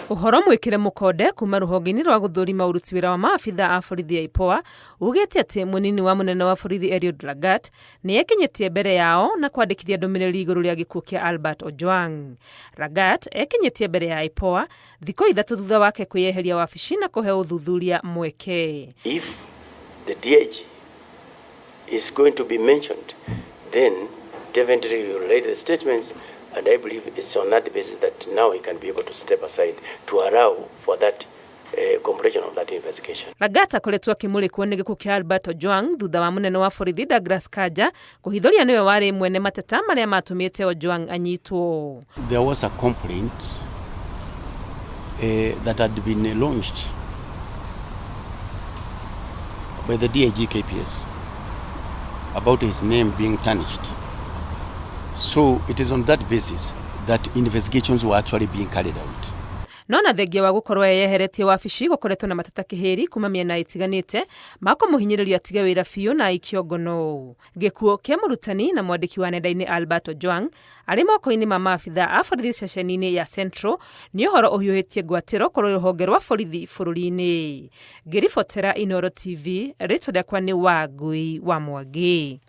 Uhoro mwikire mukonde kuma ruhonge-ini rwa guthurima uruti wira wa maabitha a borithi ya IPOA ugite ati munini wa munene wa borithi Eliud Lagat ni ekinyitie mbere yao na kwandĩkithia ndũmĩrĩri igũrũ rĩa gĩkuũ kĩa Albert Ojwang. Lagat ekinyitie mbere ya IPOA thikũ ithatũ thutha wake kwĩyeheria wabici na kũhe ũthuthuria mweke. If the DIG is going to be mentioned, then definitely you will read the statements, and I believe it's on that basis that now he can be able to step aside to allow for that completion of that investigation. Lagat akoretwo akĩmũrĩkwo nĩ gĩkuũ kĩa Albert Ojwang thutha wa munene wa borithi Douglas Kanja kũhithũria nĩwe warĩ mwene mateta marĩa matũmĩte Ojwang anyitwo. There was a complaint that had been launched by the DIG KPS about his name being tarnished. So it is on that basis that investigations were actually being carried out. Nona thengia wa gukorwo yeheretie wabici gukoretwo na matata kihiri kuma miena itiganite mako muhinyiriria atige wira biũ na aikio ngono. Gĩkuũ kĩa mũrutani na mwandĩki wa nenda-inĩ Albert Ojwang arĩ moko-inĩ ma maabitha a borithi ceceni-inĩ ya Central nĩ ũhoro ũhiũhĩtie ngwatĩro kũrĩ rũhonge rwa borithi bũrũri-inĩ. Ngĩribotera Inooro TV, rĩtwa rĩakwa nĩ Wangui wa Mwangi.